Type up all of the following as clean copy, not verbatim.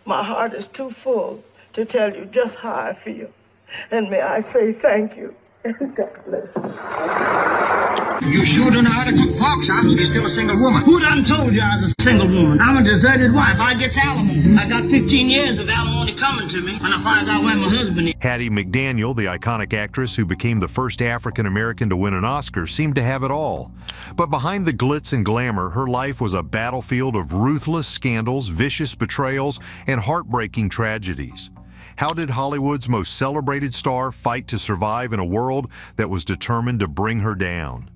My heart is too full to tell you just how I feel. And may I say thank you. And God bless you. You sure don't know how to cook pork chops. You're still a single woman. Who done told you I was a single woman? I'm a deserted wife. I get alimony. I got 15 years of alimony coming to me when I find out where my husband is. Hattie McDaniel, the iconic actress who became the first African-American to win an Oscar, seemed to have it all. But behind the glitz and glamour, her life was a battlefield of ruthless scandals, vicious betrayals, and heartbreaking tragedies. How did Hollywood's most celebrated star fight to survive in a world that was determined to bring her down?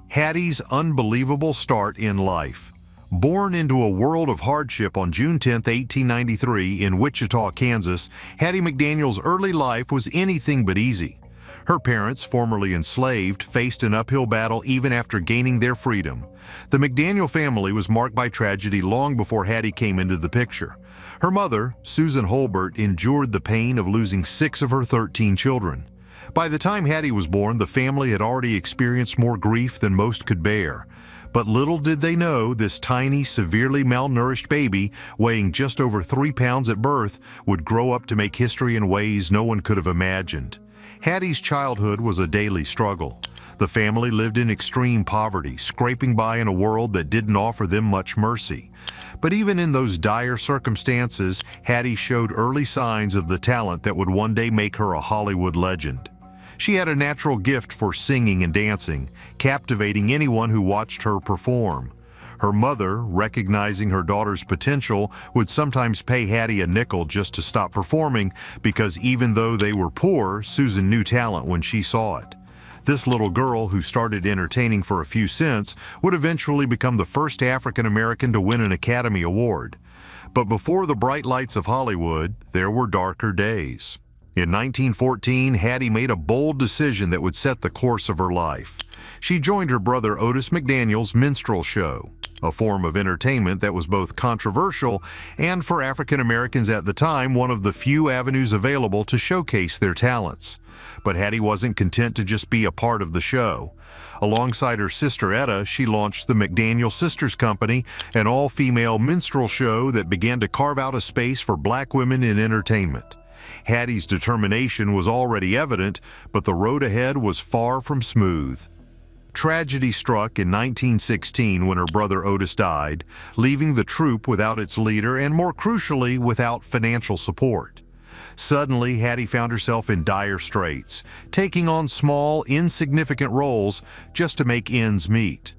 Hattie's unbelievable start in life. Born into a world of hardship on June 10, 1893 in Wichita, Kansas, Hattie McDaniel's early life was anything but easy. Her parents, formerly enslaved, faced an uphill battle even after gaining their freedom. The McDaniel family was marked by tragedy long before Hattie came into the picture. Her mother, Susan Holbert, endured the pain of losing 6 of her 13 children. By the time Hattie was born, the family had already experienced more grief than most could bear. But little did they know this tiny, severely malnourished baby, weighing just over 3 pounds at birth, would grow up to make history in ways no one could have imagined. Hattie's childhood was a daily struggle. The family lived in extreme poverty, scraping by in a world that didn't offer them much mercy. But even in those dire circumstances, Hattie showed early signs of the talent that would one day make her a Hollywood legend. She had a natural gift for singing and dancing, captivating anyone who watched her perform. Her mother, recognizing her daughter's potential, would sometimes pay Hattie a nickel just to stop performing because even though they were poor, Susan knew talent when she saw it. This little girl, who started entertaining for a few cents, would eventually become the first African-American to win an Academy Award. But before the bright lights of Hollywood, there were darker days. In 1914, Hattie made a bold decision that would set the course of her life. She joined her brother Otis McDaniel's minstrel show, a form of entertainment that was both controversial and, for African Americans at the time, one of the few avenues available to showcase their talents. But Hattie wasn't content to just be a part of the show. Alongside her sister Etta, she launched the McDaniel Sisters Company, an all-female minstrel show that began to carve out a space for black women in entertainment. Hattie's determination was already evident, but the road ahead was far from smooth. Tragedy struck in 1916 when her brother Otis died, leaving the troupe without its leader and, more crucially, without financial support. Suddenly, Hattie found herself in dire straits, taking on small, insignificant roles just to make ends meet.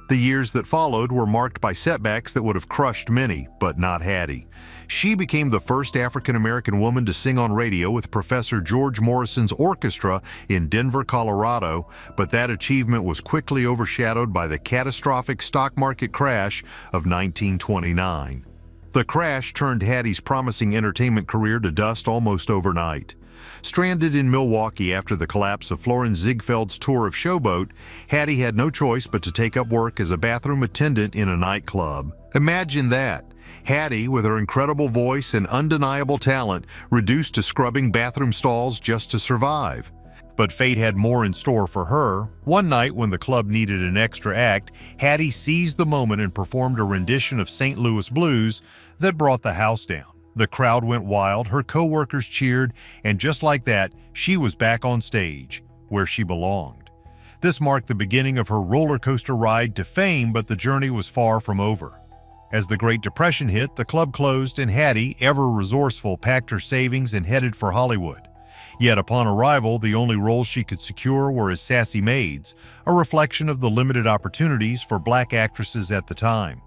The years that followed were marked by setbacks that would have crushed many, but not Hattie. She became the first African-American woman to sing on radio with Professor George Morrison's orchestra in Denver, Colorado, but that achievement was quickly overshadowed by the catastrophic stock market crash of 1929. The crash turned Hattie's promising entertainment career to dust almost overnight. Stranded in Milwaukee after the collapse of Florenz Ziegfeld's tour of Showboat, Hattie had no choice but to take up work as a bathroom attendant in a nightclub. Imagine that. Hattie, with her incredible voice and undeniable talent, reduced to scrubbing bathroom stalls just to survive. But fate had more in store for her. One night, when the club needed an extra act, Hattie seized the moment and performed a rendition of St. Louis Blues that brought the house down. The crowd went wild, her co-workers cheered, and just like that, she was back on stage, where she belonged. This marked the beginning of her roller coaster ride to fame, but the journey was far from over. As the Great Depression hit, the club closed, and Hattie, ever resourceful, packed her savings and headed for Hollywood. Yet upon arrival, the only roles she could secure were as sassy maids, a reflection of the limited opportunities for black actresses at the time.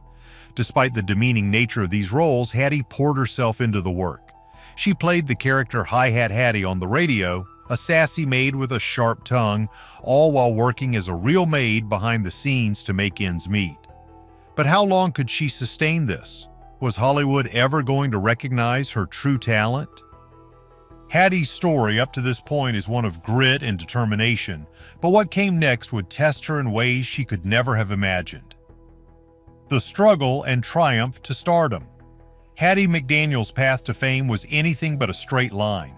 Despite the demeaning nature of these roles, Hattie poured herself into the work. She played the character Hi-Hat Hattie on the radio, a sassy maid with a sharp tongue, all while working as a real maid behind the scenes to make ends meet. But how long could she sustain this? Was Hollywood ever going to recognize her true talent? Hattie's story up to this point is one of grit and determination, but what came next would test her in ways she could never have imagined. The struggle and triumph to stardom. Hattie McDaniel's path to fame was anything but a straight line.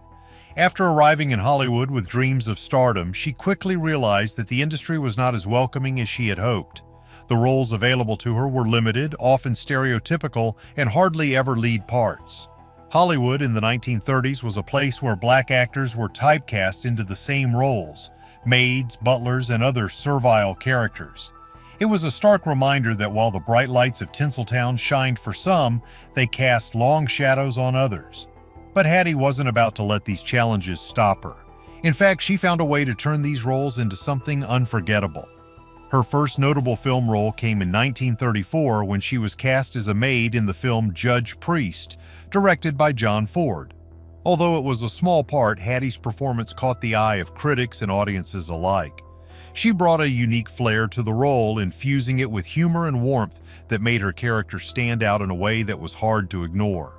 After arriving in Hollywood with dreams of stardom, she quickly realized that the industry was not as welcoming as she had hoped. The roles available to her were limited, often stereotypical, and hardly ever lead parts. Hollywood in the 1930s was a place where black actors were typecast into the same roles: maids, butlers, and other servile characters. It was a stark reminder that while the bright lights of Tinseltown shined for some, they cast long shadows on others. But Hattie wasn't about to let these challenges stop her. In fact, she found a way to turn these roles into something unforgettable. Her first notable film role came in 1934 when she was cast as a maid in the film Judge Priest, directed by John Ford. Although it was a small part, Hattie's performance caught the eye of critics and audiences alike. She brought a unique flair to the role, infusing it with humor and warmth that made her character stand out in a way that was hard to ignore.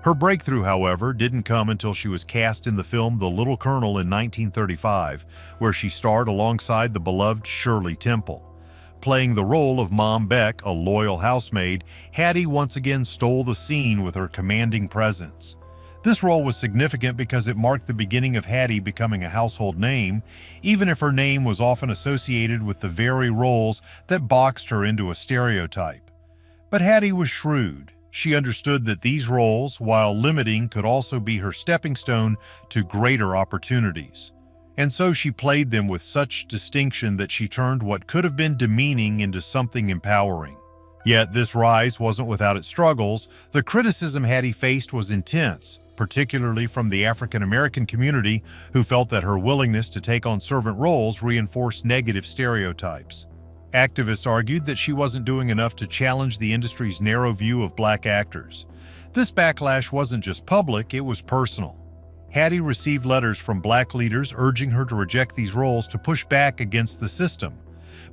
Her breakthrough, however, didn't come until she was cast in the film The Little Colonel in 1935, where she starred alongside the beloved Shirley Temple. Playing the role of Mom Beck, a loyal housemaid, Hattie once again stole the scene with her commanding presence. This role was significant because it marked the beginning of Hattie becoming a household name, even if her name was often associated with the very roles that boxed her into a stereotype. But Hattie was shrewd. She understood that these roles, while limiting, could also be her stepping stone to greater opportunities. And so she played them with such distinction that she turned what could have been demeaning into something empowering. Yet this rise wasn't without its struggles. The criticism Hattie faced was intense, particularly from the African American community, who felt that her willingness to take on servant roles reinforced negative stereotypes. Activists argued that she wasn't doing enough to challenge the industry's narrow view of black actors. This backlash wasn't just public, it was personal. Hattie received letters from black leaders urging her to reject these roles to push back against the system.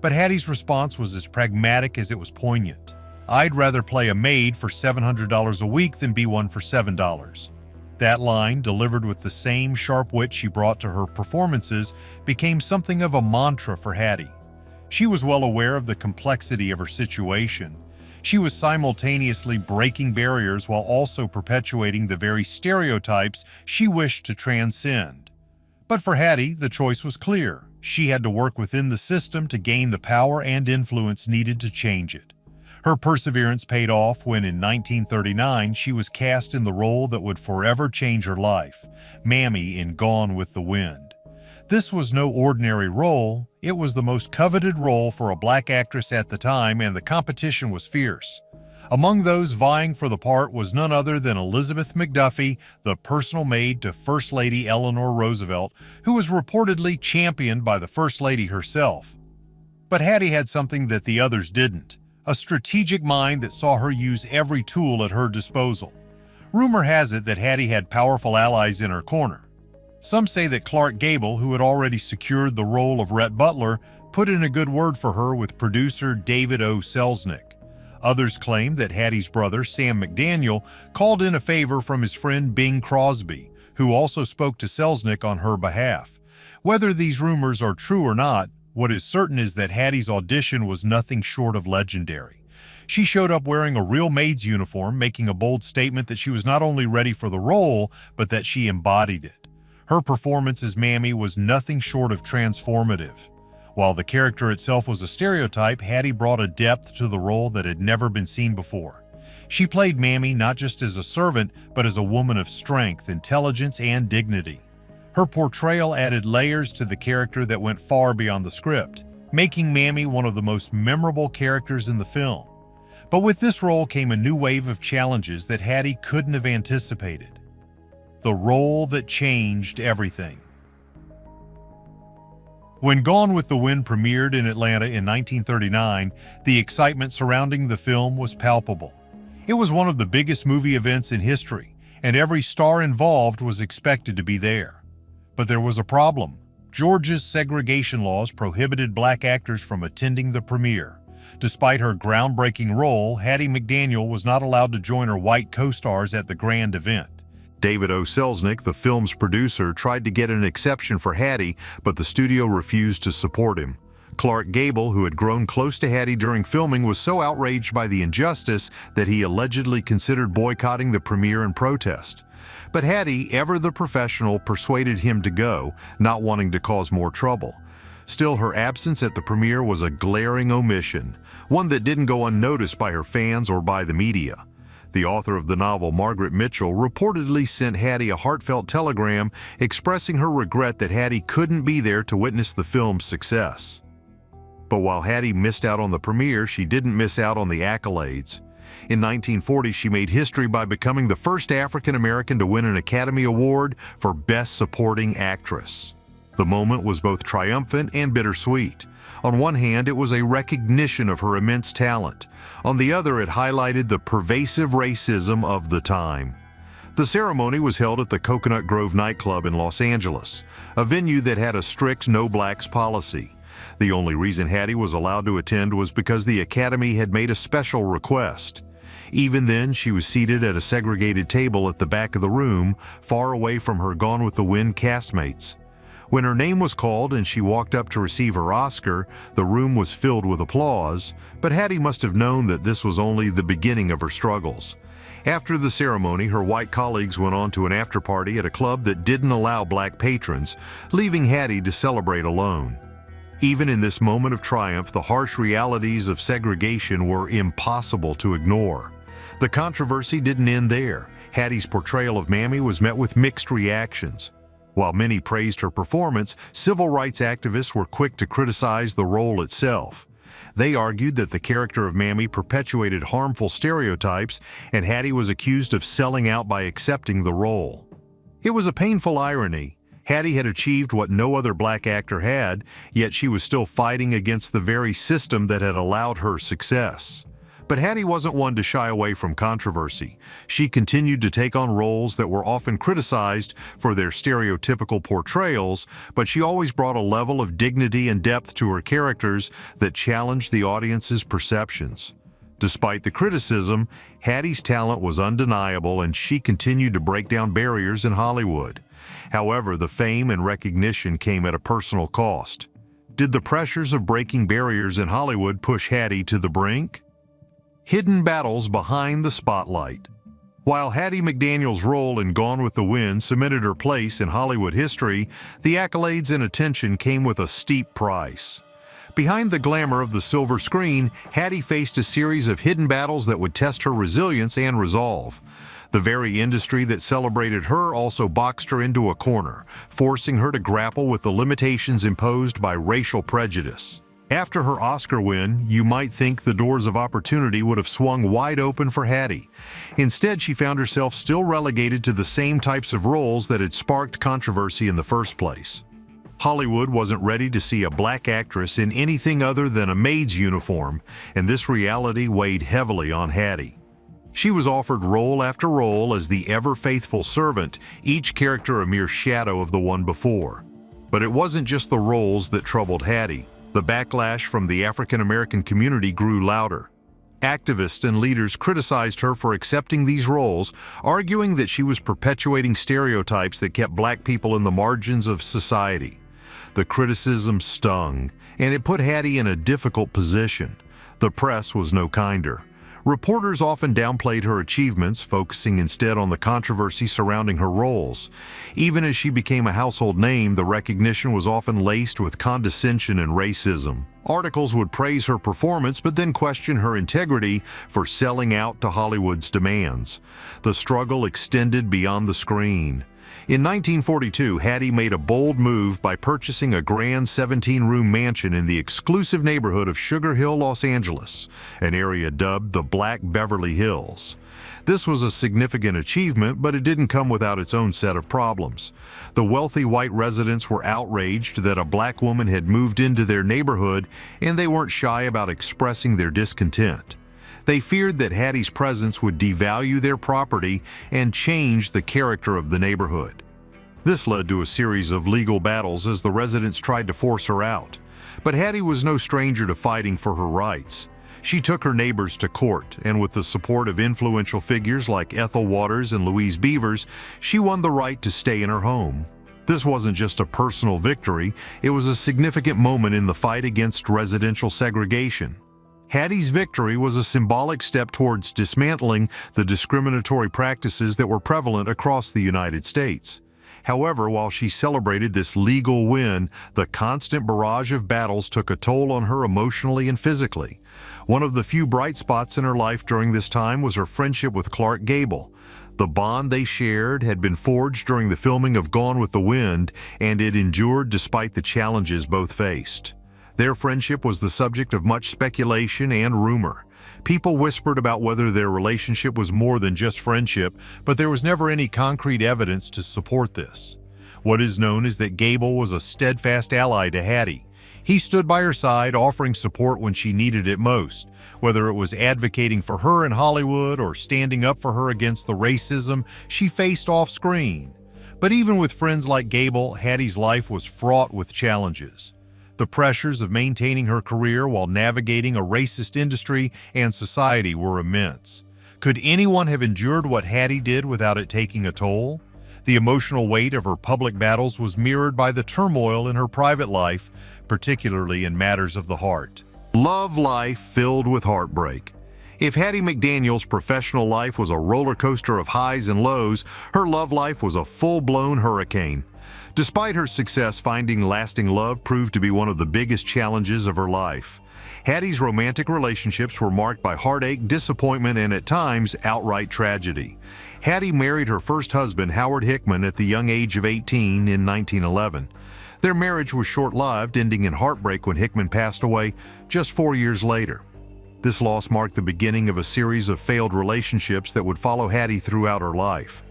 But Hattie's response was as pragmatic as it was poignant. "I'd rather play a maid for $700 a week than be one for $7." That line, delivered with the same sharp wit she brought to her performances, became something of a mantra for Hattie. She was well aware of the complexity of her situation. She was simultaneously breaking barriers while also perpetuating the very stereotypes she wished to transcend. But for Hattie, the choice was clear. She had to work within the system to gain the power and influence needed to change it. Her perseverance paid off when, in 1939, she was cast in the role that would forever change her life, Mammy in Gone with the Wind. This was no ordinary role. It was the most coveted role for a black actress at the time, and the competition was fierce. Among those vying for the part was none other than Elizabeth McDuffie, the personal maid to First Lady Eleanor Roosevelt, who was reportedly championed by the First Lady herself. But Hattie had something that the others didn't: a strategic mind that saw her use every tool at her disposal. Rumor has it that Hattie had powerful allies in her corner. Some say that Clark Gable, who had already secured the role of Rhett Butler, put in a good word for her with producer David O. Selznick. Others claim that Hattie's brother, Sam McDaniel, called in a favor from his friend Bing Crosby, who also spoke to Selznick on her behalf. Whether these rumors are true or not, what is certain is that Hattie's audition was nothing short of legendary. She showed up wearing a real maid's uniform, making a bold statement that she was not only ready for the role, but that she embodied it. Her performance as Mammy was nothing short of transformative. While the character itself was a stereotype, Hattie brought a depth to the role that had never been seen before. She played Mammy not just as a servant, but as a woman of strength, intelligence, and dignity. Her portrayal added layers to the character that went far beyond the script, making Mammy one of the most memorable characters in the film. But with this role came a new wave of challenges that Hattie couldn't have anticipated. The role that changed everything. When Gone with the Wind premiered in Atlanta in 1939, the excitement surrounding the film was palpable. It was one of the biggest movie events in history, and every star involved was expected to be there. But there was a problem. Georgia's segregation laws prohibited black actors from attending the premiere. Despite her groundbreaking role, Hattie McDaniel was not allowed to join her white co-stars at the grand event. David O. Selznick, the film's producer, tried to get an exception for Hattie, but the studio refused to support him. Clark Gable, who had grown close to Hattie during filming, was so outraged by the injustice that he allegedly considered boycotting the premiere in protest. But Hattie, ever the professional, persuaded him to go, not wanting to cause more trouble. Still, her absence at the premiere was a glaring omission, one that didn't go unnoticed by her fans or by the media. The author of the novel, Margaret Mitchell, reportedly sent Hattie a heartfelt telegram expressing her regret that Hattie couldn't be there to witness the film's success. But while Hattie missed out on the premiere, she didn't miss out on the accolades. In 1940, she made history by becoming the first African American to win an Academy Award for Best Supporting Actress. The moment was both triumphant and bittersweet. On one hand, it was a recognition of her immense talent. On the other, it highlighted the pervasive racism of the time. The ceremony was held at the Coconut Grove nightclub in Los Angeles, a venue that had a strict no blacks policy. The only reason Hattie was allowed to attend was because the Academy had made a special request. Even then, she was seated at a segregated table at the back of the room, far away from her Gone with the Wind castmates. When her name was called and she walked up to receive her Oscar, the room was filled with applause, but Hattie must have known that this was only the beginning of her struggles. After the ceremony, her white colleagues went on to an after-party at a club that didn't allow black patrons, leaving Hattie to celebrate alone. Even in this moment of triumph, the harsh realities of segregation were impossible to ignore. The controversy didn't end there. Hattie's portrayal of Mammy was met with mixed reactions. While many praised her performance, civil rights activists were quick to criticize the role itself. They argued that the character of Mammy perpetuated harmful stereotypes, and Hattie was accused of selling out by accepting the role. It was a painful irony. Hattie had achieved what no other black actor had, yet she was still fighting against the very system that had allowed her success. But Hattie wasn't one to shy away from controversy. She continued to take on roles that were often criticized for their stereotypical portrayals, but she always brought a level of dignity and depth to her characters that challenged the audience's perceptions. Despite the criticism, Hattie's talent was undeniable, and she continued to break down barriers in Hollywood. However, the fame and recognition came at a personal cost. Did the pressures of breaking barriers in Hollywood push Hattie to the brink? Hidden battles behind the spotlight. While Hattie McDaniel's role in Gone with the Wind cemented her place in Hollywood history, the accolades and attention came with a steep price. Behind the glamour of the silver screen, Hattie faced a series of hidden battles that would test her resilience and resolve. The very industry that celebrated her also boxed her into a corner, forcing her to grapple with the limitations imposed by racial prejudice. After her Oscar win, you might think the doors of opportunity would have swung wide open for Hattie. Instead, she found herself still relegated to the same types of roles that had sparked controversy in the first place. Hollywood wasn't ready to see a black actress in anything other than a maid's uniform, and this reality weighed heavily on Hattie. She was offered role after role as the ever-faithful servant, each character a mere shadow of the one before. But it wasn't just the roles that troubled Hattie. The backlash from the African American community grew louder. Activists and leaders criticized her for accepting these roles, arguing that she was perpetuating stereotypes that kept black people in the margins of society. The criticism stung, and it put Hattie in a difficult position. The press was no kinder. Reporters often downplayed her achievements, focusing instead on the controversy surrounding her roles. Even as she became a household name, the recognition was often laced with condescension and racism. Articles would praise her performance but then question her integrity for selling out to Hollywood's demands. The struggle extended beyond the screen. In 1942, Hattie made a bold move by purchasing a grand 17-room mansion in the exclusive neighborhood of Sugar Hill, Los Angeles, an area dubbed the Black Beverly Hills. This was a significant achievement, but it didn't come without its own set of problems. The wealthy white residents were outraged that a black woman had moved into their neighborhood, and they weren't shy about expressing their discontent. They feared that Hattie's presence would devalue their property and change the character of the neighborhood. This led to a series of legal battles as the residents tried to force her out. But Hattie was no stranger to fighting for her rights. She took her neighbors to court, and with the support of influential figures like Ethel Waters and Louise Beavers, she won the right to stay in her home. This wasn't just a personal victory, it was a significant moment in the fight against residential segregation. Hattie's victory was a symbolic step towards dismantling the discriminatory practices that were prevalent across the United States. However, while she celebrated this legal win, the constant barrage of battles took a toll on her emotionally and physically. One of the few bright spots in her life during this time was her friendship with Clark Gable. The bond they shared had been forged during the filming of Gone with the Wind, and it endured despite the challenges both faced. Their friendship was the subject of much speculation and rumor. People whispered about whether their relationship was more than just friendship, but there was never any concrete evidence to support this. What is known is that Gable was a steadfast ally to Hattie. He stood by her side, offering support when she needed it most, whether it was advocating for her in Hollywood or standing up for her against the racism she faced off-screen. But even with friends like Gable, Hattie's life was fraught with challenges. The pressures of maintaining her career while navigating a racist industry and society were immense. Could anyone have endured what Hattie did without it taking a toll? The emotional weight of her public battles was mirrored by the turmoil in her private life, particularly in matters of the heart. Love life filled with heartbreak. If Hattie McDaniel's professional life was a roller coaster of highs and lows, her love life was a full-blown hurricane. Despite her success, finding lasting love proved to be one of the biggest challenges of her life. Hattie's romantic relationships were marked by heartache, disappointment, and at times, outright tragedy. Hattie married her first husband, Howard Hickman, at the young age of 18 in 1911. Their marriage was short-lived, ending in heartbreak when Hickman passed away just 4 years later. This loss marked the beginning of a series of failed relationships that would follow Hattie throughout her life.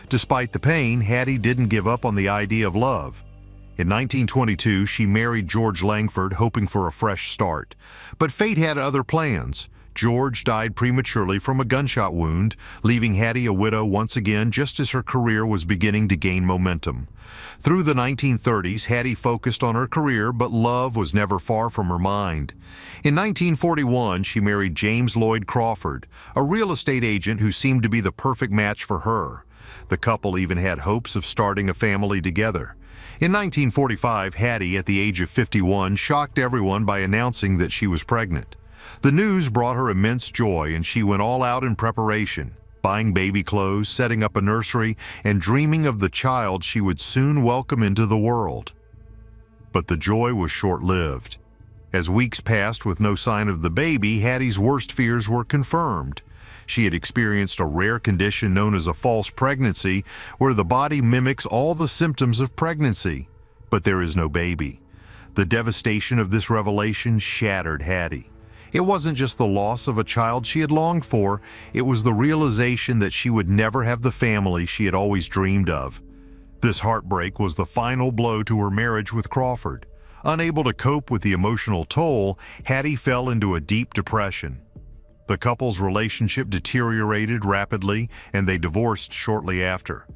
Despite the pain, Hattie didn't give up on the idea of love. In 1922, she married George Langford, hoping for a fresh start. But fate had other plans. George died prematurely from a gunshot wound, leaving Hattie a widow once again just as her career was beginning to gain momentum. Through the 1930s, Hattie focused on her career, but love was never far from her mind. In 1941, she married James Lloyd Crawford, a real estate agent who seemed to be the perfect match for her. The couple even had hopes of starting a family together. In 1945, Hattie, at the age of 51, shocked everyone by announcing that she was pregnant. The news brought her immense joy, and she went all out in preparation, buying baby clothes, setting up a nursery, and dreaming of the child she would soon welcome into the world. But the joy was short-lived. As weeks passed with no sign of the baby, Hattie's worst fears were confirmed. She had experienced a rare condition known as a false pregnancy, where the body mimics all the symptoms of pregnancy, but there is no baby. The devastation of this revelation shattered Hattie. It wasn't just the loss of a child she had longed for, it was the realization that she would never have the family she had always dreamed of. This heartbreak was the final blow to her marriage with Crawford. Unable to cope with the emotional toll, Hattie fell into a deep depression. The couple's relationship deteriorated rapidly, and they divorced shortly after.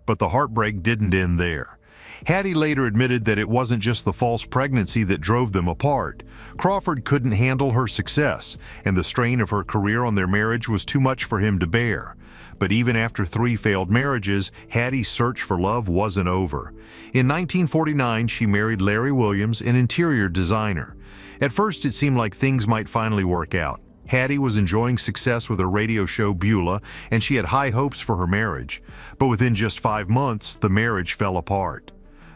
But the heartbreak didn't end there. Hattie later admitted that it wasn't just the false pregnancy that drove them apart. Crawford couldn't handle her success, and the strain of her career on their marriage was too much for him to bear. But even after 3 failed marriages, Hattie's search for love wasn't over. In 1949, she married Larry Williams, an interior designer. At first, it seemed like things might finally work out. Hattie was enjoying success with her radio show Beulah, and she had high hopes for her marriage. But within just 5 months, the marriage fell apart.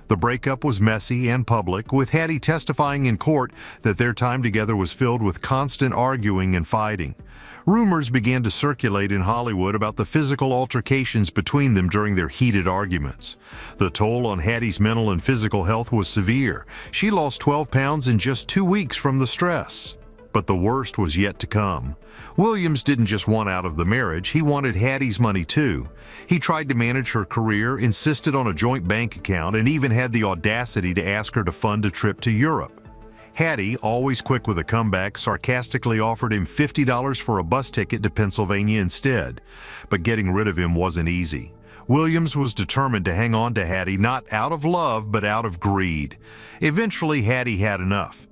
The breakup was messy and public, with Hattie testifying in court that their time together was filled with constant arguing and fighting. Rumors began to circulate in Hollywood about the physical altercations between them during their heated arguments. The toll on Hattie's mental and physical health was severe. She lost 12 pounds in just 2 weeks from the stress. But the worst was yet to come. Williams didn't just want out of the marriage, he wanted Hattie's money too. He tried to manage her career, insisted on a joint bank account, and even had the audacity to ask her to fund a trip to Europe. Hattie, always quick with a comeback, sarcastically offered him $50 for a bus ticket to Pennsylvania instead. But getting rid of him wasn't easy. Williams was determined to hang on to Hattie, not out of love, but out of greed. Eventually, Hattie had enough.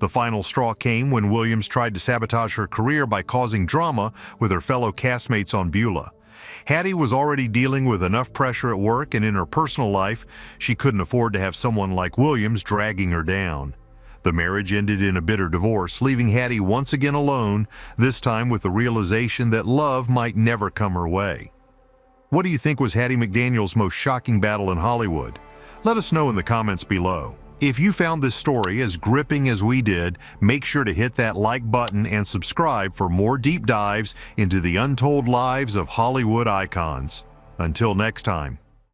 The final straw came when Williams tried to sabotage her career by causing drama with her fellow castmates on Beulah. Hattie was already dealing with enough pressure at work, and in her personal life, she couldn't afford to have someone like Williams dragging her down. The marriage ended in a bitter divorce, leaving Hattie once again alone, this time with the realization that love might never come her way. What do you think was Hattie McDaniel's most shocking battle in Hollywood? Let us know in the comments below. If you found this story as gripping as we did, make sure to hit that like button and subscribe for more deep dives into the untold lives of Hollywood icons. Until next time.